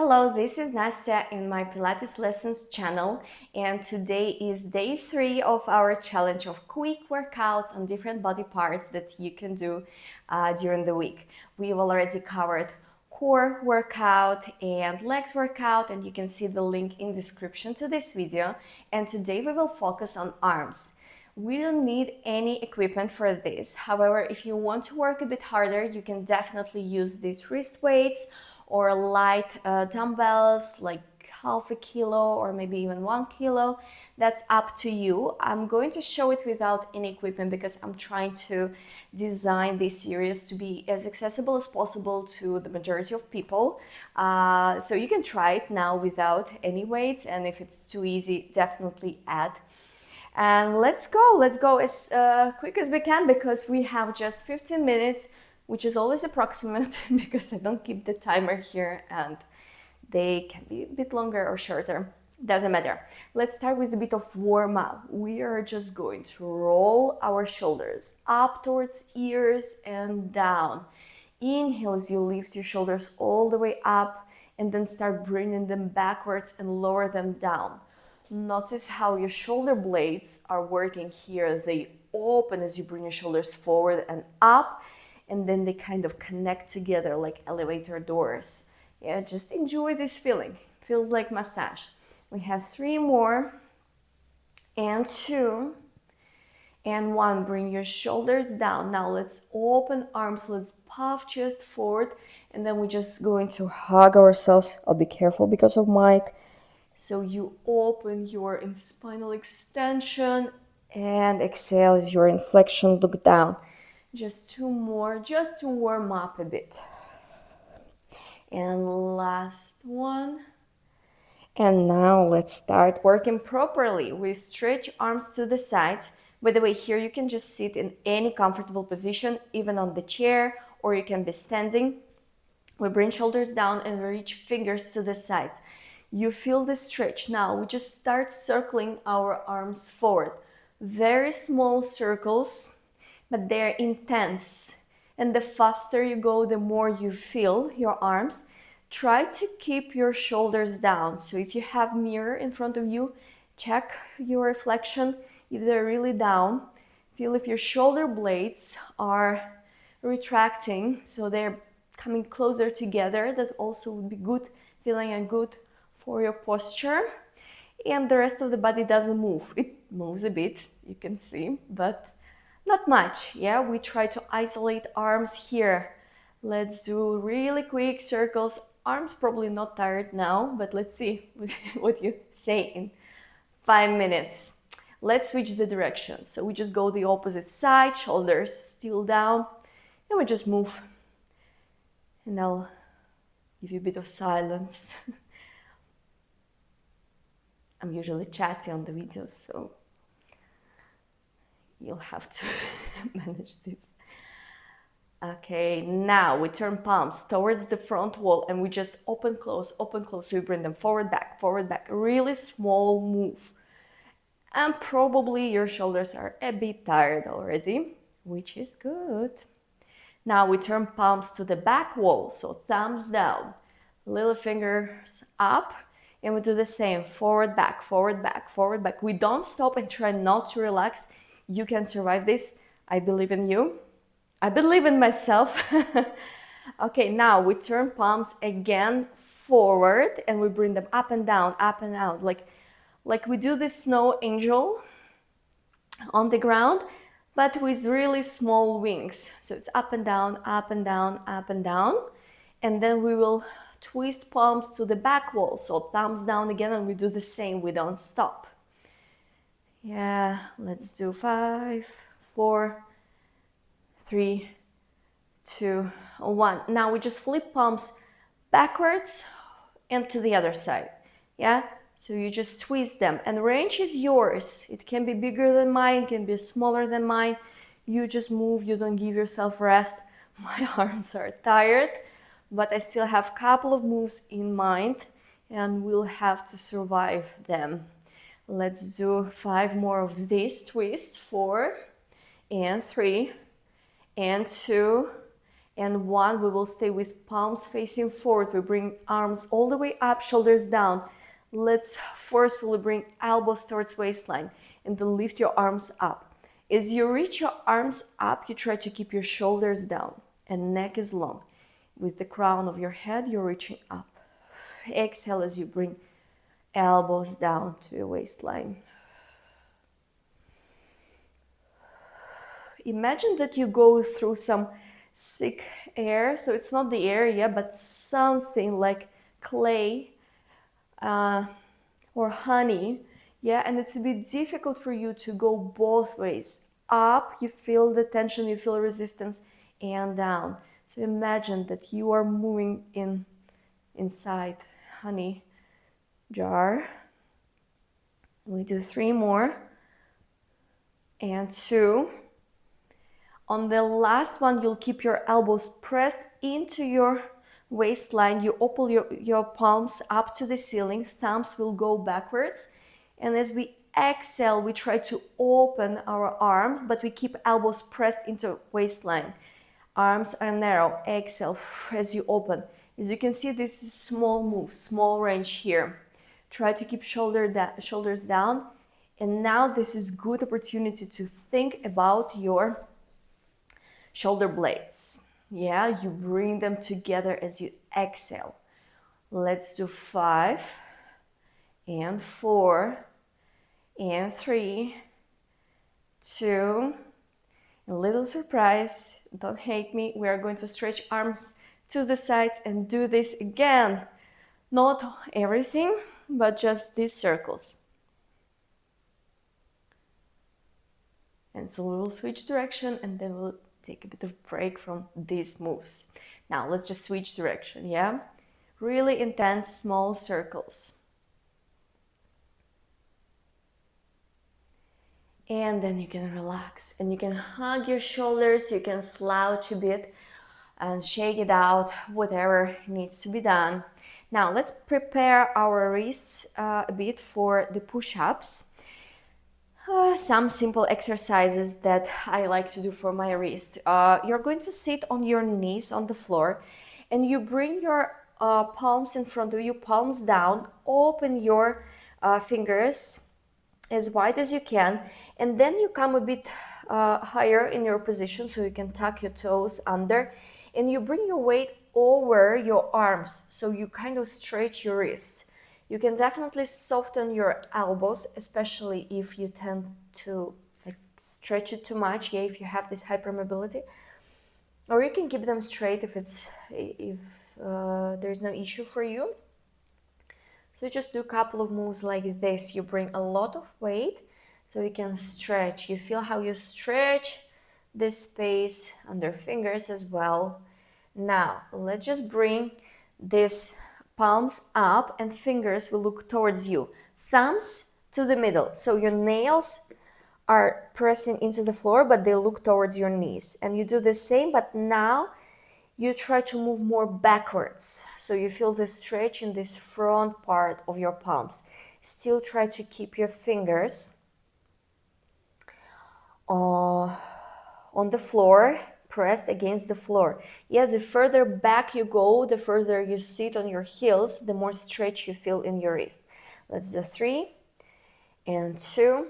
Hello, this is Nastya in my Pilates lessons channel, and today is day 3 of our challenge of quick workouts on different body parts that you can do during the week. We've already covered core workout and legs workout, and you can see the link in description to this video. And today we will focus on arms. We don't need any equipment for this. However, if you want to work a bit harder, you can definitely use these wrist weights or light dumbbells like half a kilo or maybe even 1 kilo. That's up to you. I'm going to show it without any equipment because I'm trying to design this series to be as accessible as possible to the majority of people. So you can try it now without any weights, and if it's too easy, definitely add. And let's go as quick as we can because we have just 15 minutes, which is always approximate because I don't keep the timer here and they can be a bit longer or shorter. Doesn't matter. Let's start with a bit of warm up. We are just going to roll our shoulders up towards ears and down. Inhale as you lift your shoulders all the way up and then start bringing them backwards and lower them down. Notice how your shoulder blades are working here. They open as you bring your shoulders forward and up, and then they kind of connect together like elevator doors. Yeah, just enjoy this feeling. Feels like massage. We have 3 more, and 2, and 1. Bring your shoulders down. Now let's open arms, let's puff chest forward, and then we're just going to hug ourselves. I'll be careful because of mic. So you open your spinal extension and exhale as your inflection, look down. Just 2 more, just to warm up a bit. And last one. And now let's start working properly. We stretch arms to the sides. By the way, here you can just sit in any comfortable position, even on the chair, or you can be standing. We bring shoulders down and reach fingers to the sides. You feel the stretch. Now we just start circling our arms forward. Very small circles, but they're intense. And the faster you go, the more you feel your arms. Try to keep your shoulders down. So if you have a mirror in front of you, check your reflection. If they're really down, feel if your shoulder blades are retracting, so they're coming closer together. That also would be good feeling and good for your posture. And the rest of the body doesn't move. It moves a bit, you can see, but not much. Yeah, we try to isolate arms here. Let's do really quick circles. Arms probably not tired now, but let's see what you say in 5 minutes. Let's switch the direction. So we just go the opposite side, shoulders still down, and we just move. And I'll give you a bit of silence. I'm usually chatty on the videos, so you'll have to manage this. Okay, now we turn palms towards the front wall and we just open, close, open, close. So we bring them forward, back, forward, back. A really small move. And probably your shoulders are a bit tired already, which is good. Now we turn palms to the back wall, so thumbs down, little fingers up. And we do the same, forward, back, forward, back, forward, back. We don't stop and try not to relax. You can survive this. I believe in you. I believe in myself. Okay, now we turn palms again forward and we bring them up and down, like we do this snow angel on the ground, but with really small wings. So it's up and down, up and down, up and down. And then we will twist palms to the back wall. So thumbs down again, and we do the same. We don't stop. Yeah, let's do 5, 4, 3, 2, 1. Now we just flip palms backwards and to the other side. Yeah, so you just twist them, and range is yours. It can be bigger than mine, it can be smaller than mine. You just move, you don't give yourself rest. My arms are tired, but I still have a couple of moves in mind and we'll have to survive them. Let's do 5 more of this twist. 4 and 3 and 2 And 1, we will stay with palms facing forward. We bring arms all the way up, shoulders down. Let's forcefully bring elbows towards waistline and then lift your arms up. As you reach your arms up, you try to keep your shoulders down and neck is long. With the crown of your head, you're reaching up. Exhale as you bring elbows down to your waistline. Imagine that you go through some sick air, so it's not the air, yeah, but something like clay or honey, yeah, and it's a bit difficult for you to go both ways. Up, you feel the tension, you feel resistance, and down. So imagine that you are moving inside honey jar. We do 3 more, and 2. On the last one, you'll keep your elbows pressed into your waistline. You open your palms up to the ceiling. Thumbs will go backwards. And as we exhale, we try to open our arms, but we keep elbows pressed into waistline. Arms are narrow. Exhale as you open. As you can see, this is small move, small range here. Try to keep shoulders down. And now this is good opportunity to think about your shoulder blades. Yeah, you bring them together as you exhale. Let's do 5 and 4 and 3, 2. A little surprise, don't hate me. We are going to stretch arms to the sides and do this again. Not everything, but just these circles. And so we will switch direction and then we'll take a bit of break from these moves. Now let's just switch direction, yeah? Really intense small circles. And then you can relax and you can hug your shoulders, you can slouch a bit and shake it out, whatever needs to be done. Now let's prepare our wrists a bit for the push-ups. Some simple exercises that I like to do for my wrist. You're going to sit on your knees on the floor and you bring your palms in front of you, palms down, open your fingers as wide as you can, and then you come a bit higher in your position so you can tuck your toes under and you bring your weight over your arms so you kind of stretch your wrists. You can definitely soften your elbows, especially if you tend to stretch it too much, yeah, if you have this hypermobility. Or you can keep them straight if there's no issue for you. So just do a couple of moves like this. You bring a lot of weight so you can stretch. You feel how you stretch this space under fingers as well. Now, let's just bring this palms up and fingers will look towards you. Thumbs to the middle. So your nails are pressing into the floor, but they look towards your knees. And you do the same, but now you try to move more backwards. So you feel the stretch in this front part of your palms. Still try to keep your fingers on the floor, pressed against the floor. Yeah, the further back you go, the further you sit on your heels, the more stretch you feel in your wrist. Let's do 3 and 2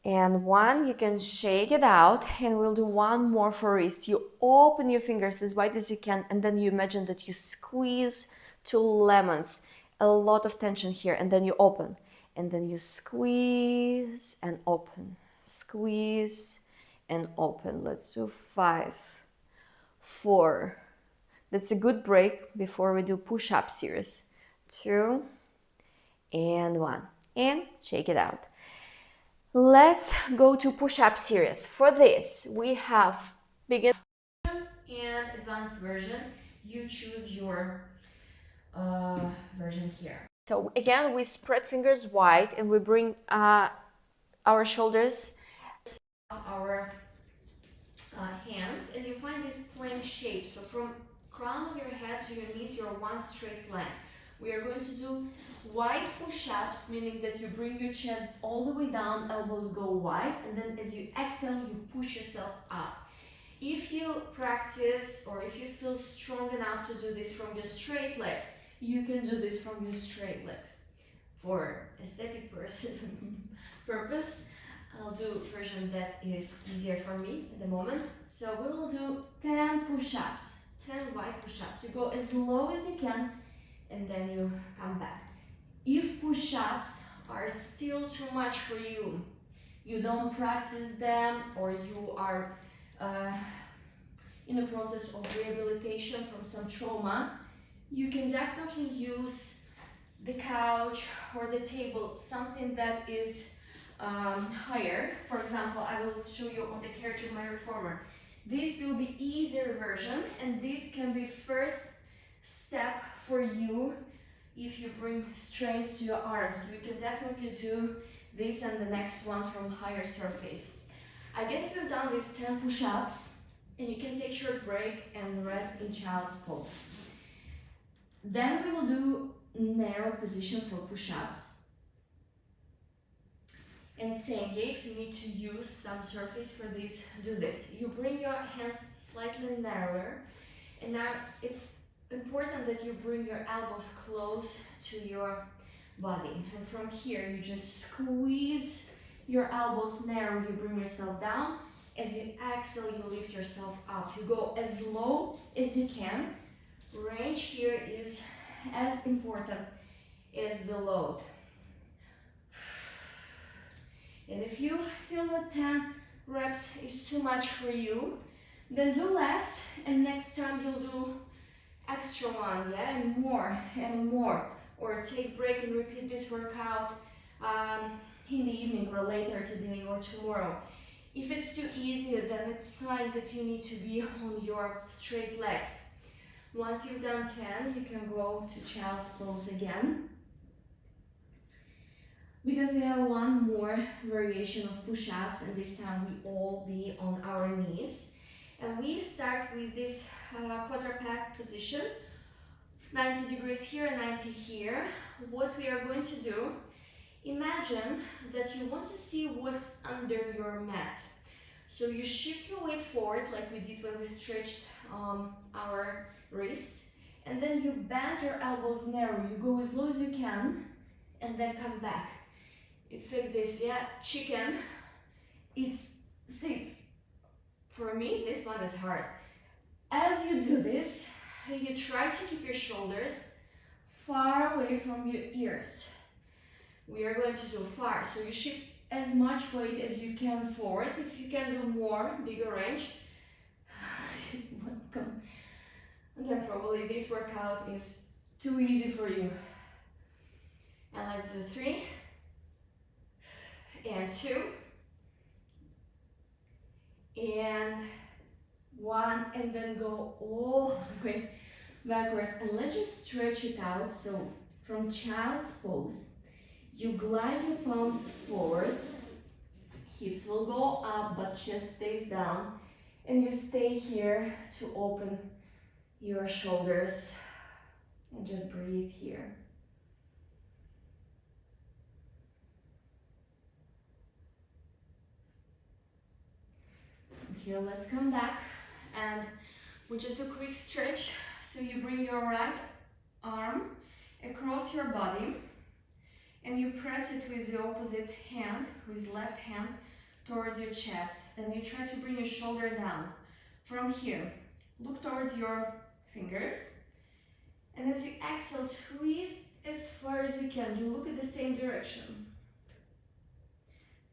and 1. You can shake it out and we'll do 1 more for wrist. You open your fingers as wide as you can and then you imagine that you squeeze 2 lemons. A lot of tension here, and then you open and then you squeeze and open, squeeze and open. Let's do 5, 4. That's a good break before we do push-up series. 2 and 1, and shake it out. Let's go to push-up series. For this, we have beginner and advanced version. You choose your version here. So again, we spread fingers wide and we bring our shoulders, our hands, and you find this plank shape. So from crown of your head to your knees, you're one straight line. We are going to do wide push-ups, meaning that you bring your chest all the way down, elbows go wide, and then as you exhale, you push yourself up. If you practice or if you feel strong enough to do this from your straight legs, you can do this from your straight legs. For aesthetic purpose, I'll do a version that is easier for me at the moment. So we will do 10 push-ups, 10 wide push-ups. You go as low as you can and then you come back. If push-ups are still too much for you, you don't practice them, or you are in the process of rehabilitation from some trauma, you can definitely use the couch or the table, something that is higher. For example, I will show you on the carriage of my reformer. This will be easier version, and this can be first step for you if you bring strength to your arms. You can definitely do this and the next one from higher surface. I guess we've done these 10 push-ups, and you can take a short break and rest in child's pose. Then we will do narrow position for push-ups. And same, if you need to use some surface for this, do this. You bring your hands slightly narrower, and now it's important that you bring your elbows close to your body. And from here, you just squeeze your elbows narrow, you bring yourself down. As you exhale, you lift yourself up. You go as low as you can. Range here is as important as the load. And if you feel that 10 reps is too much for you, then do less, and next time you'll do extra one, yeah, and more. Or take break and repeat this workout in the evening or later today or tomorrow. If it's too easy, then it's a sign that you need to be on your straight legs. Once you've done 10, you can go to child's pose again. Because we have one more variation of push-ups, and this time we all be on our knees. And we start with this quadruped position, 90 degrees here and 90 here. What we are going to do, imagine that you want to see what's under your mat. So you shift your weight forward like we did when we stretched our wrists, and then you bend your elbows narrow. You go as low as you can and then come back. It's like this, yeah, chicken, it sits. For me, this one is hard. As you do this, you try to keep your shoulders far away from your ears. We are going to do far, so you shift as much weight as you can forward. If you can do more, bigger range, welcome. And then probably this workout is too easy for you. And let's do 3 and 2 and 1, and then go all the way backwards. And let's just stretch it out. So from child's pose, you glide your palms forward, hips will go up but chest stays down, and you stay here to open your shoulders and just breathe here. Here, let's come back, and we just do a quick stretch. So you bring your right arm across your body, and you press it with the opposite hand, with left hand, towards your chest. Then you try to bring your shoulder down. From here, look towards your fingers, and as you exhale, twist as far as you can. You look at the same direction.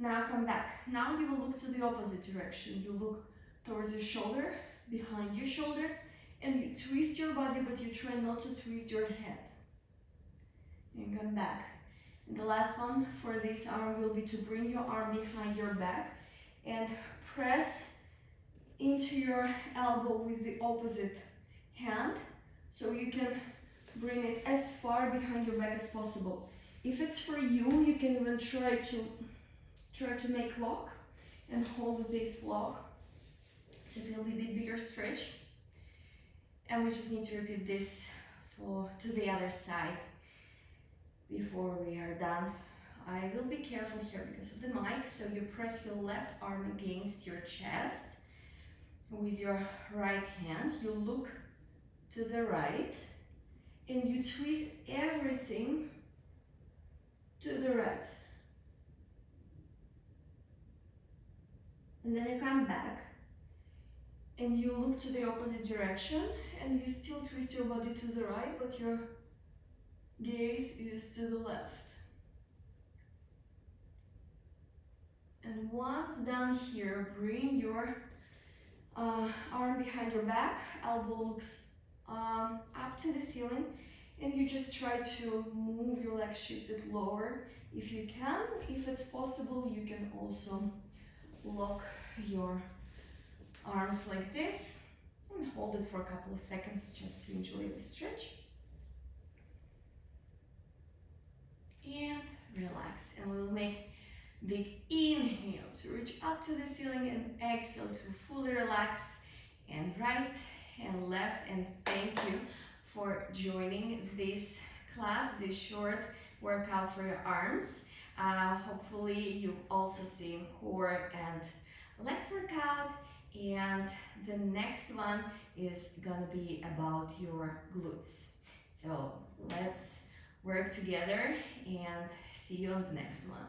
Now come back. Now you will look to the opposite direction. You look towards your shoulder, behind your shoulder, and you twist your body, but you try not to twist your head. And come back. And the last one for this arm will be to bring your arm behind your back and press into your elbow with the opposite hand, so you can bring it as far behind your back as possible. If it's for you, you can even try to make lock and hold this lock, so it will be a bit bigger stretch. And we just need to repeat this to the other side before we are done. I will be careful here because of the mic, so you press your left arm against your chest with your right hand, you look to the right and you twist everything to the right. And then you come back and you look to the opposite direction and you still twist your body to the right, but your gaze is to the left. And once done here, bring your arm behind your back, elbow looks up to the ceiling, and you just try to move your leg shifted lower if you can. If it's possible, you can also lock your arms like this and hold it for a couple of seconds just to enjoy the stretch. And relax, and we'll make big inhale to reach up to the ceiling and exhale to fully relax, and right and left. And thank you for joining this class, this short workout for your arms. Hopefully you also seen core and legs workout, and the next one is gonna be about your glutes. So let's work together and see you on the next one.